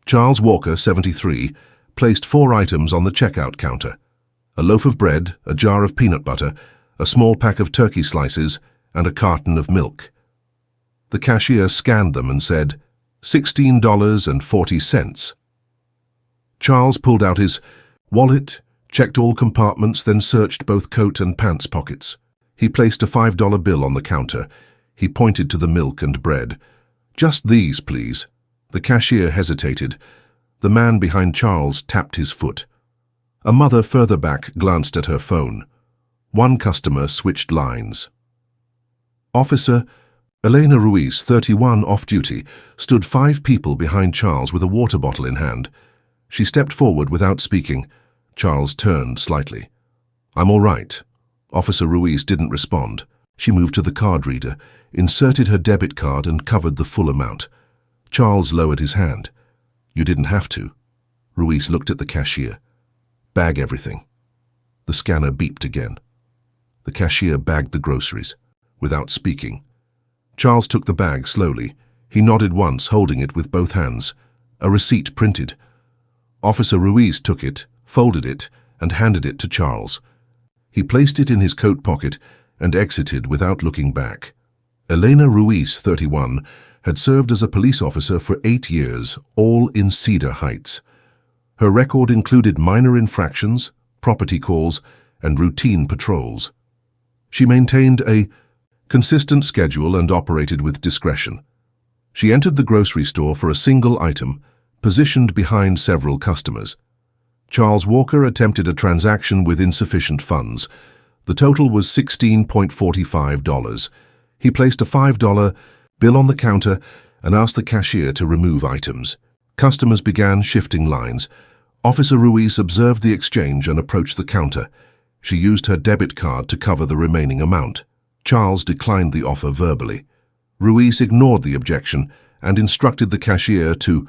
Charles Walker, 73, placed 4 items on the checkout counter: a loaf of bread, a jar of peanut butter, a small pack of turkey slices, and a carton of milk. The cashier scanned them and said, $16.40. Charles pulled out his wallet, checked all compartments, then searched both coat and pants pockets. He placed a $5 bill on the counter. He pointed to the milk and bread. "Just these, please." The cashier hesitated. The man behind Charles tapped his foot. A mother further back glanced at her phone. One customer switched lines. Officer Elena Ruiz, 31, off-duty, stood 5 people behind Charles with a water bottle in hand. She stepped forward without speaking. Charles turned slightly. "I'm all right." Officer Ruiz didn't respond. She moved to the card reader, inserted her debit card, and covered the full amount. Charles lowered his hand. "You didn't have to." Ruiz looked at the cashier. "Bag everything." The scanner beeped again. The cashier bagged the groceries. Without speaking, Charles took the bag slowly. He nodded once, holding it with both hands. A receipt printed. Officer Ruiz took it, folded it, and handed it to Charles. He placed it in his coat pocket and exited without looking back. Elena Ruiz, 31, had served as a police officer for 8 years, all in Cedar Heights. Her record included minor infractions, property calls, and routine patrols. She maintained a consistent schedule and operated with discretion. She entered the grocery store for a single item, positioned behind several customers. Charles Walker attempted a transaction with insufficient funds. The total was $16.45. He placed a $5 bill on the counter and asked the cashier to remove items. Customers began shifting lines. Officer Ruiz observed the exchange and approached the counter. She used her debit card to cover the remaining amount. Charles declined the offer verbally. Ruiz ignored the objection and instructed the cashier to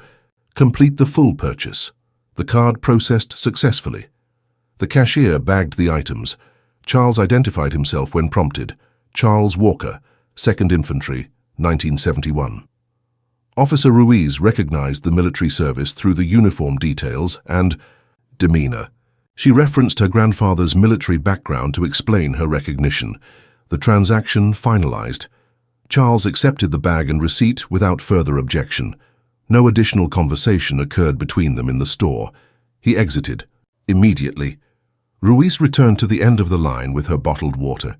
complete the full purchase. The card processed successfully. The cashier bagged the items. Charles identified himself when prompted. Charles Walker, 2nd Infantry, 1971. Officer Ruiz recognized the military service through the uniform details and demeanor. She referenced her grandfather's military background to explain her recognition. The transaction finalized. Charles accepted the bag and receipt without further objection. No additional conversation occurred between them in the store. He exited. Immediately, Ruiz returned to the end of the line with her bottled water.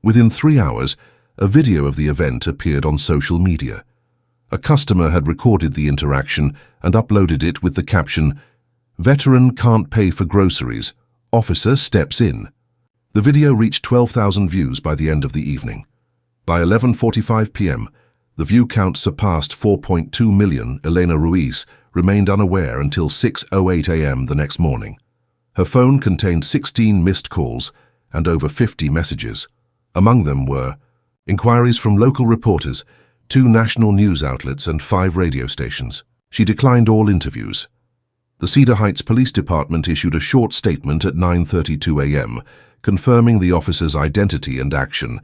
Within 3 hours, a video of the event appeared on social media. A customer had recorded the interaction and uploaded it with the caption, "Veteran can't pay for groceries. Officer steps in." The video reached 12,000 views by the end of the evening. By 11:45 p.m., the view count surpassed 4.2 million. Elena Ruiz remained unaware until 6:08 a.m. the next morning. Her phone contained 16 missed calls and over 50 messages. Among them were inquiries from local reporters, 2 national news outlets, and 5 radio stations. She declined all interviews. The Cedar Heights Police Department issued a short statement at 9:32 a.m., confirming the officer's identity and action.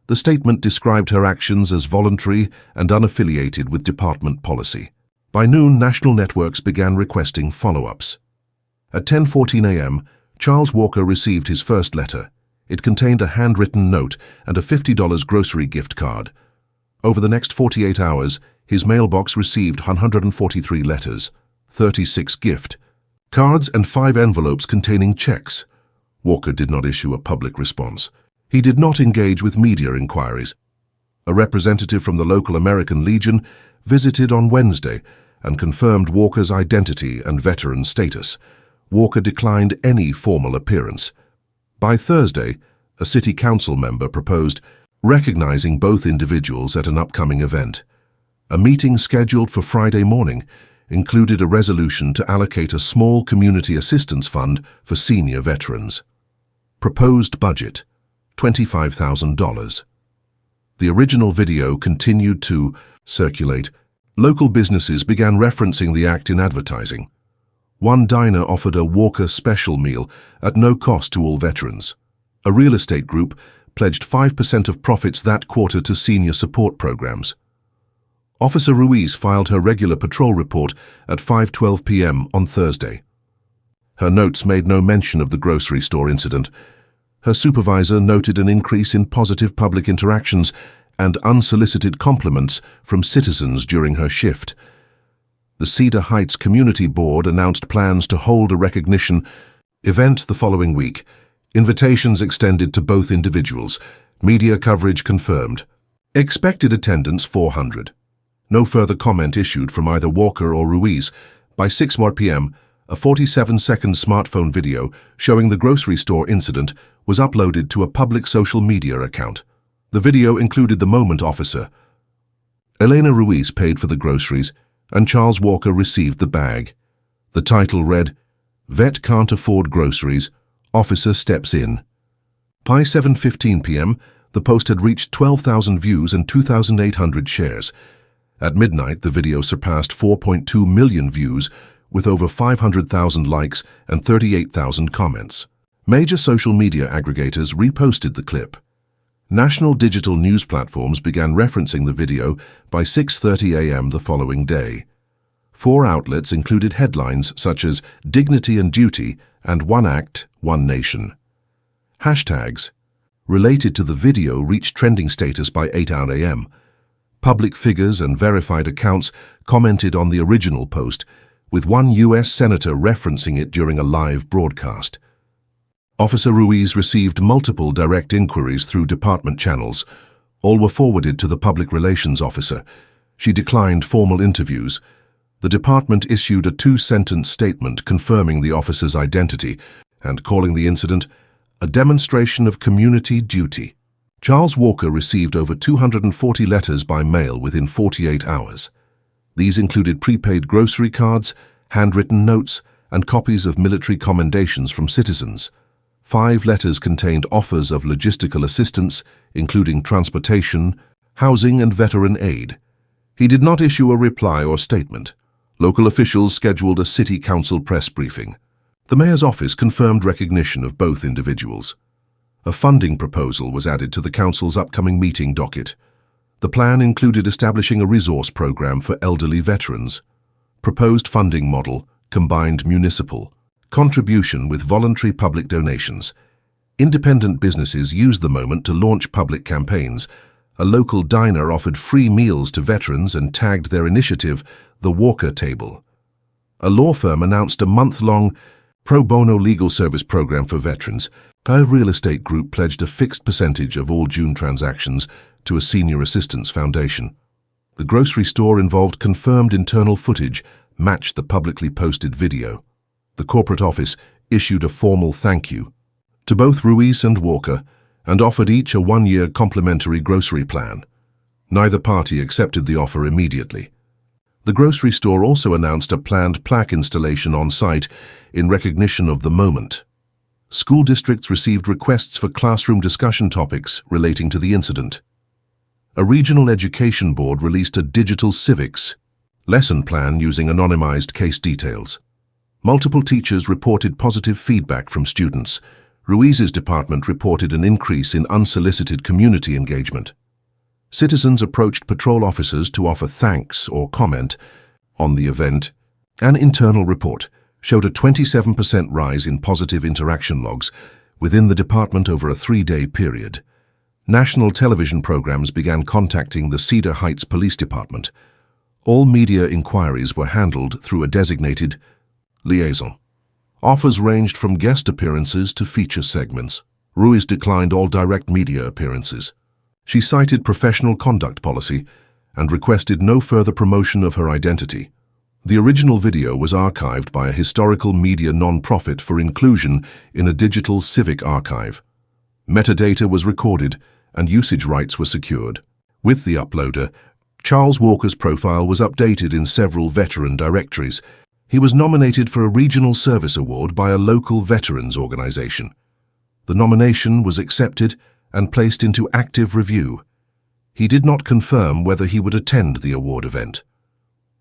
The statement described her actions as voluntary and unaffiliated with department policy. By noon, national networks began requesting follow-ups. At 10:14 a.m., Charles Walker received his first letter. It contained a handwritten note and a $50 grocery gift card. Over the next 48 hours, his mailbox received 143 letters, 36 gift cards, and 5 envelopes containing checks. Walker did not issue a public response. He did not engage with media inquiries. A representative from the local American Legion visited on Wednesday and confirmed Walker's identity and veteran status. Walker declined any formal appearance. By Thursday, a city council member proposed recognizing both individuals at an upcoming event. A meeting scheduled for Friday morning included a resolution to allocate a small community assistance fund for senior veterans. Proposed budget, $25,000. The original video continued to circulate. Local businesses began referencing the act in advertising. One diner offered a Walker special meal at no cost to all veterans. A real estate group pledged 5% of profits that quarter to senior support programs. Officer Ruiz filed her regular patrol report at 5:12 p.m. on Thursday. Her notes made no mention of the grocery store incident. Her supervisor noted an increase in positive public interactions and unsolicited compliments from citizens during her shift. The Cedar Heights Community Board announced plans to hold a recognition event the following week. Invitations extended to both individuals. Media coverage confirmed. Expected attendance 400. No further comment issued from either Walker or Ruiz. By 6 p.m., a 47-second smartphone video showing the grocery store incident was uploaded to a public social media account. The video included the moment officer Elena Ruiz paid for the groceries and Charles Walker received the bag. The title read, "Vet can't afford groceries, officer steps in." By 7:15 p.m., the post had reached 12,000 views and 2,800 shares. At midnight, the video surpassed 4.2 million views, with over 500,000 likes and 38,000 comments. Major social media aggregators reposted the clip. National digital news platforms began referencing the video by 6:30 a.m. the following day. 4 outlets included headlines such as "Dignity and Duty" and "One Act, One Nation." Hashtags related to the video reached trending status by 8 a.m. Public figures and verified accounts commented on the original post, with one U.S. senator referencing it during a live broadcast. Officer Ruiz received multiple direct inquiries through department channels. All were forwarded to the public relations officer. She declined formal interviews. The department issued a 2-sentence statement confirming the officer's identity and calling the incident a demonstration of community duty. Charles Walker received over 240 letters by mail within 48 hours. These included prepaid grocery cards, handwritten notes, and copies of military commendations from citizens. 5 letters contained offers of logistical assistance, including transportation, housing, and veteran aid. He did not issue a reply or statement. Local officials scheduled a city council press briefing. The mayor's office confirmed recognition of both individuals. A funding proposal was added to the council's upcoming meeting docket. The plan included establishing a resource program for elderly veterans. Proposed funding model combined municipal contribution with voluntary public donations. Independent businesses used the moment to launch public campaigns. A local diner offered free meals to veterans and tagged their initiative the Walker Table. A law firm announced a month-long pro bono legal service program for veterans. A real estate group pledged a fixed percentage of all June transactions to a senior assistance foundation. The grocery store involved confirmed internal footage matched the publicly posted video. The corporate office issued a formal thank you to both Ruiz and Walker and offered each a 1-year complimentary grocery plan. Neither party accepted the offer immediately. The grocery store also announced a planned plaque installation on site in recognition of the moment. School districts received requests for classroom discussion topics relating to the incident. A regional education board released a digital civics lesson plan using anonymized case details. Multiple teachers reported positive feedback from students. Ruiz's department reported an increase in unsolicited community engagement. Citizens approached patrol officers to offer thanks or comment on the event. An internal report showed a 27% rise in positive interaction logs within the department over a 3-day period. National television programs began contacting the Cedar Heights Police Department. All media inquiries were handled through a designated liaison. Offers ranged from guest appearances to feature segments. Ruiz declined all direct media appearances. She cited professional conduct policy and requested no further promotion of her identity. The original video was archived by a historical media non-profit for inclusion in a digital civic archive. Metadata was recorded and usage rights were secured. With the uploader, Charles Walker's profile was updated in several veteran directories. He was nominated for a regional service award by a local veterans organization. The nomination was accepted and placed into active review. He did not confirm whether he would attend the award event.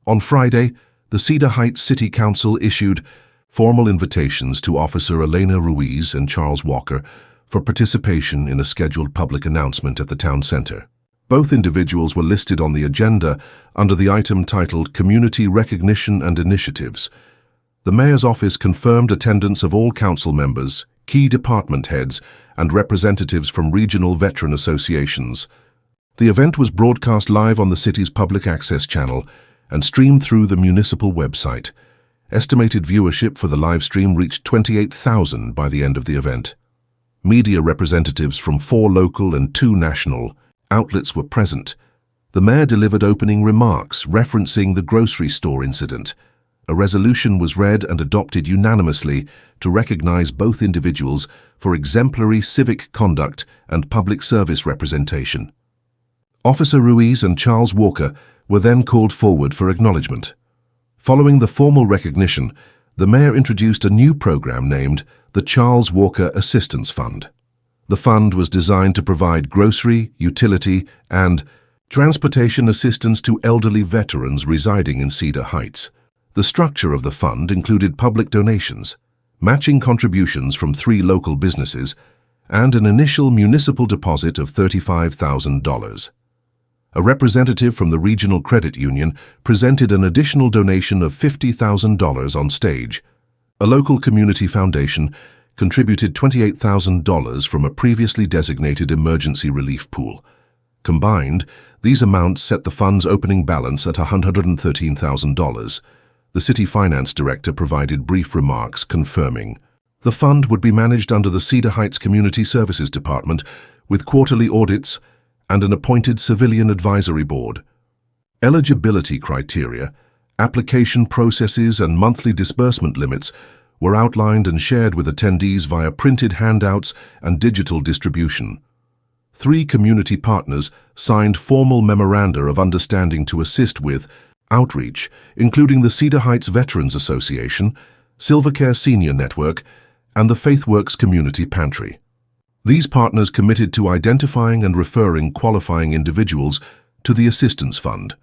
On Friday, the Cedar Heights City Council issued formal invitations to Officer Elena Ruiz and Charles Walker for participation in a scheduled public announcement at the town center. Both individuals were listed on the agenda under the item titled Community Recognition and Initiatives. The mayor's office confirmed attendance of all council members, key department heads, and representatives from regional veteran associations. The event was broadcast live on the city's public access channel and streamed through the municipal website. Estimated viewership for the live stream reached 28,000 by the end of the event. Media representatives from 4 local and 2 national outlets were present. The mayor delivered opening remarks referencing the grocery store incident. A resolution was read and adopted unanimously to recognize both individuals for exemplary civic conduct and public service representation. Officer Ruiz and Charles Walker were then called forward for acknowledgement. Following the formal recognition, the mayor introduced a new program named the Charles Walker Assistance Fund. The fund was designed to provide grocery, utility, and transportation assistance to elderly veterans residing in Cedar Heights. The structure of the fund included public donations, matching contributions from 3 local businesses, and an initial municipal deposit of $35,000. A representative from the Regional Credit Union presented an additional donation of $50,000 on stage. A local community foundation contributed $28,000 from a previously designated emergency relief pool. Combined, these amounts set the fund's opening balance at $113,000. The city finance director provided brief remarks confirming the fund would be managed under the Cedar Heights Community Services Department with quarterly audits and an appointed civilian advisory board. Eligibility criteria, application processes, and monthly disbursement limits were outlined and shared with attendees via printed handouts and digital distribution. 3 community partners signed formal memoranda of understanding to assist with outreach, including the Cedar Heights Veterans Association, Silvercare Senior Network, and the FaithWorks Community Pantry. These partners committed to identifying and referring qualifying individuals to the Assistance Fund.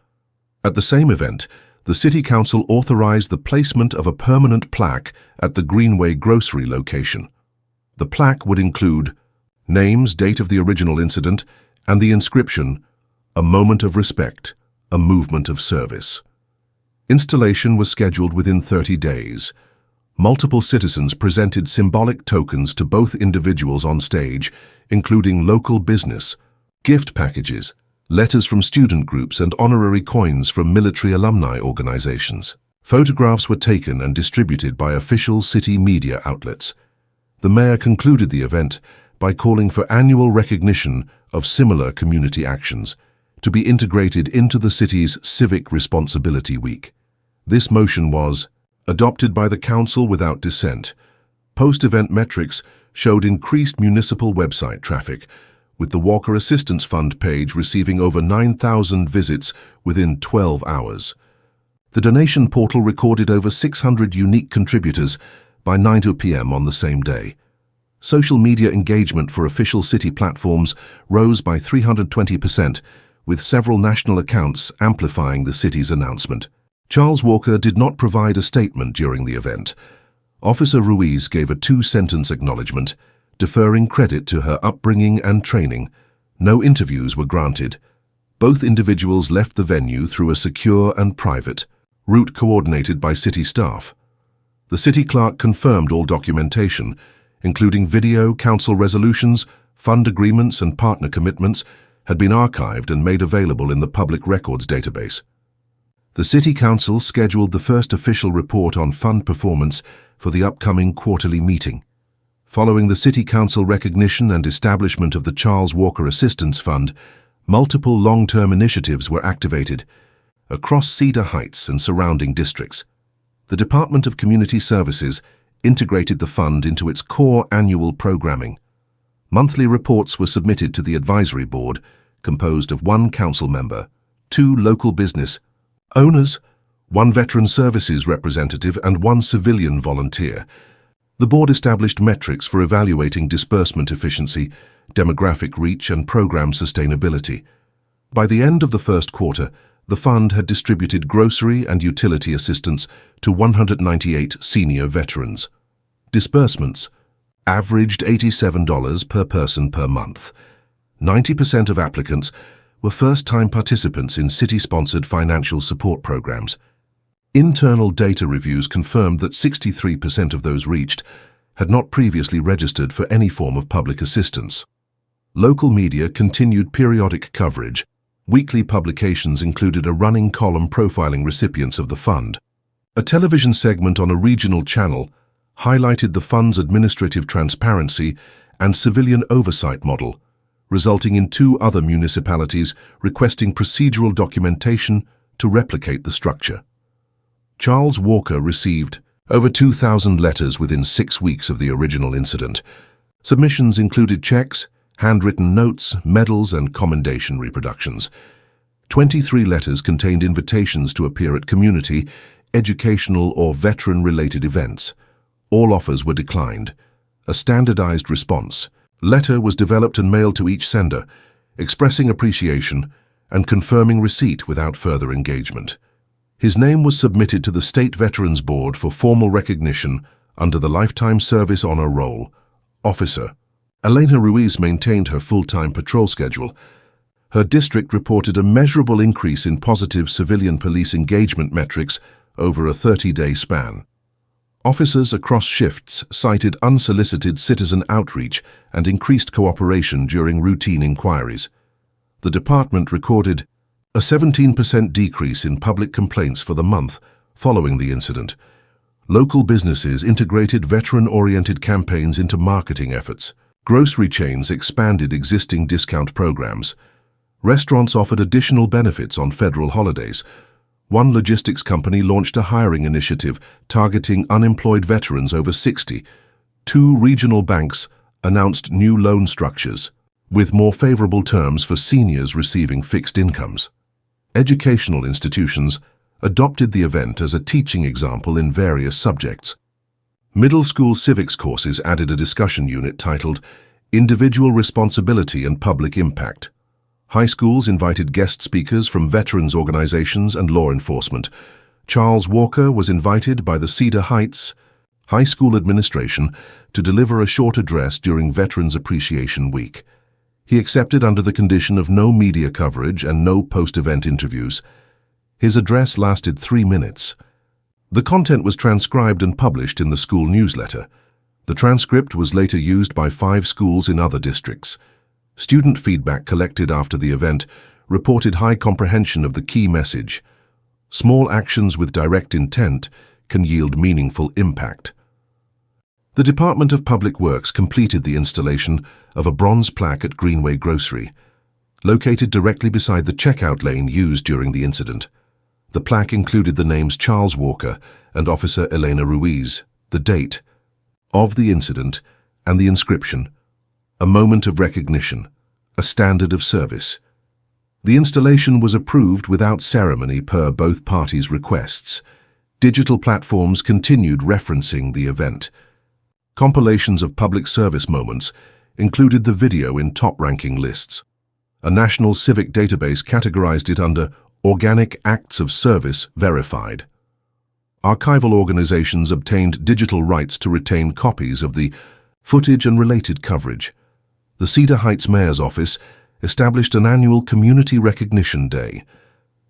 At the same event, the City Council authorized the placement of a permanent plaque at the Greenway grocery location. The plaque would include names, date of the original incident, and the inscription, "A moment of respect, a movement of service." Installation was scheduled within 30 days. Multiple citizens presented symbolic tokens to both individuals on stage, including local business, gift packages, letters from student groups, and honorary coins from military alumni organizations. Photographs were taken and distributed by official city media outlets. The mayor concluded the event by calling for annual recognition of similar community actions to be integrated into the city's Civic Responsibility Week. This motion was adopted by the council without dissent. Post-event metrics showed increased municipal website traffic, with the Walker Assistance Fund page receiving over 9,000 visits within 12 hours. The donation portal recorded over 600 unique contributors by 9 p.m. on the same day. Social media engagement for official city platforms rose by 320%, with several national accounts amplifying the city's announcement. Charles Walker did not provide a statement during the event. Officer Ruiz gave a 2-sentence acknowledgement, deferring credit to her upbringing and training. No interviews were granted. Both individuals left the venue through a secure and private route coordinated by city staff. The city clerk confirmed all documentation, including video, council resolutions, fund agreements, and partner commitments, had been archived and made available in the public records database. The City Council scheduled the first official report on fund performance for the upcoming quarterly meeting. Following the City Council recognition and establishment of the Charles Walker Assistance Fund, multiple long-term initiatives were activated across Cedar Heights and surrounding districts. The Department of Community Services integrated the fund into its core annual programming. Monthly reports were submitted to the advisory board, composed of 1 council member, 2 local business owners, 1 veteran services representative, and 1 civilian volunteer. The board established metrics for evaluating disbursement efficiency, demographic reach, and program sustainability. By the end of the first quarter, the fund had distributed grocery and utility assistance to 198 senior veterans. Disbursements averaged $87 per person per month. 90% of applicants were first-time participants in city-sponsored financial support programs. Internal data reviews confirmed that 63% of those reached had not previously registered for any form of public assistance. Local media continued periodic coverage. Weekly publications included a running column profiling recipients of the fund. A television segment on a regional channel highlighted the fund's administrative transparency and civilian oversight model, resulting in 2 other municipalities requesting procedural documentation to replicate the structure. Charles Walker received over 2,000 letters within 6 weeks of the original incident. Submissions included checks, handwritten notes, medals, and commendation reproductions. 23 letters contained invitations to appear at community, educational, or veteran-related events. All offers were declined. A standardized response letter was developed and mailed to each sender, expressing appreciation and confirming receipt without further engagement. His name was submitted to the State Veterans Board for formal recognition under the Lifetime Service Honor Roll. Officer Elena Ruiz maintained her full-time patrol schedule. Her district reported a measurable increase in positive civilian police engagement metrics over a 30-day span. Officers across shifts cited unsolicited citizen outreach and increased cooperation during routine inquiries. The department recorded a 17% decrease in public complaints for the month following the incident. Local businesses integrated veteran-oriented campaigns into marketing efforts. Grocery chains expanded existing discount programs. Restaurants offered additional benefits on federal holidays. One logistics company launched a hiring initiative targeting unemployed veterans over 60. 2 regional banks announced new loan structures, with more favorable terms for seniors receiving fixed incomes. Educational institutions adopted the event as a teaching example in various subjects. Middle school civics courses added a discussion unit titled Individual Responsibility and Public Impact. High schools invited guest speakers from veterans organizations and law enforcement. Charles Walker was invited by the Cedar Heights High School administration to deliver a short address during Veterans Appreciation Week. He accepted under the condition of no media coverage and no post-event interviews. His address lasted 3 minutes. The content was transcribed and published in the school newsletter. The transcript was later used by 5 schools in other districts. Student feedback collected after the event reported high comprehension of the key message. Small actions with direct intent can yield meaningful impact. The Department of Public Works completed the installation of a bronze plaque at Greenway Grocery, located directly beside the checkout lane used during the incident. The plaque included the names Charles Walker and Officer Elena Ruiz, the date of the incident, and the inscription, "A moment of recognition, a standard of service." The installation was approved without ceremony per both parties' requests. Digital platforms continued referencing the event. Compilations of public service moments included the video in top-ranking lists. A national civic database categorized it under Organic Acts of Service Verified. Archival organizations obtained digital rights to retain copies of the footage and related coverage. The Cedar Heights Mayor's Office established an annual Community Recognition Day.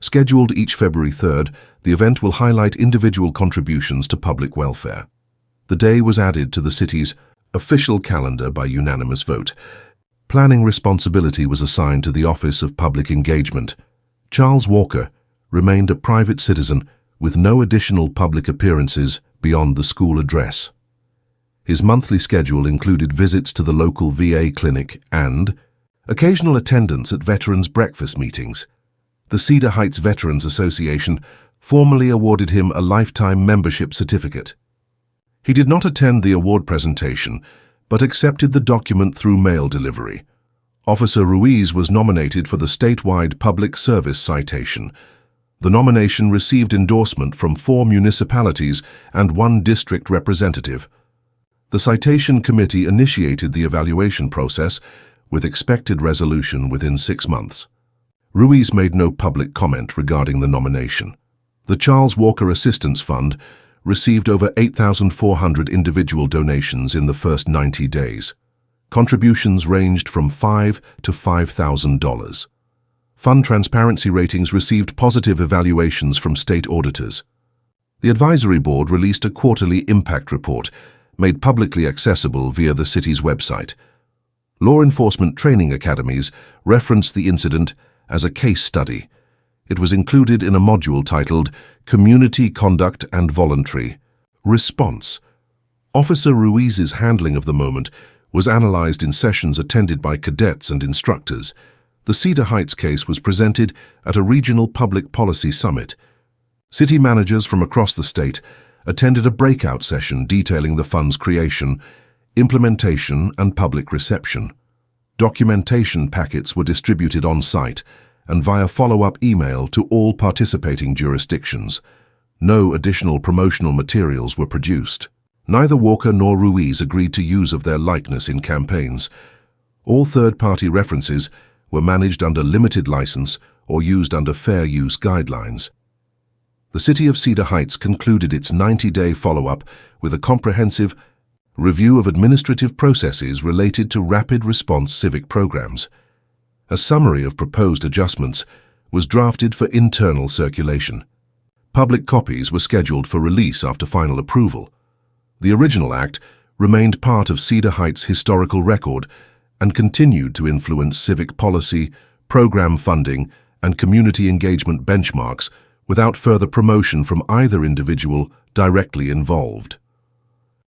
Scheduled each February 3rd, the event will highlight individual contributions to public welfare. The day was added to the city's official calendar by unanimous vote. Planning responsibility was assigned to the Office of Public Engagement. Charles Walker remained a private citizen with no additional public appearances beyond the school address. His monthly schedule included visits to the local VA clinic and occasional attendance at veterans' breakfast meetings. The Cedar Heights Veterans Association formally awarded him a lifetime membership certificate. He did not attend the award presentation, but accepted the document through mail delivery. Officer Ruiz was nominated for the statewide Public Service Citation. The nomination received endorsement from 4 municipalities and 1 district representative. The citation committee initiated the evaluation process with expected resolution within 6 months. Ruiz made no public comment regarding the nomination. The Charles Walker Assistance Fund received over 8,400 individual donations in the first 90 days. Contributions ranged from $5 to $5,000. Fund transparency ratings received positive evaluations from state auditors. The advisory board released a quarterly impact report, made publicly accessible via the city's website. Law enforcement training academies referenced the incident as a case study. It was included in a module titled Community Conduct and Voluntary Response. Officer Ruiz's handling of the moment was analyzed in sessions attended by cadets and instructors. The Cedar Heights case was presented at a regional public policy summit. City managers from across the state attended a breakout session detailing the fund's creation, implementation, and public reception. Documentation packets were distributed on-site and via follow-up email to all participating jurisdictions. No additional promotional materials were produced. Neither Walker nor Ruiz agreed to use of their likeness in campaigns. All third-party references were managed under limited license or used under fair use guidelines. The City of Cedar Heights concluded its 90-day follow-up with a comprehensive review of administrative processes related to rapid response civic programs. A summary of proposed adjustments was drafted for internal circulation. Public copies were scheduled for release after final approval. The original act remained part of Cedar Heights' historical record and continued to influence civic policy, program funding, and community engagement benchmarks without further promotion from either individual directly involved.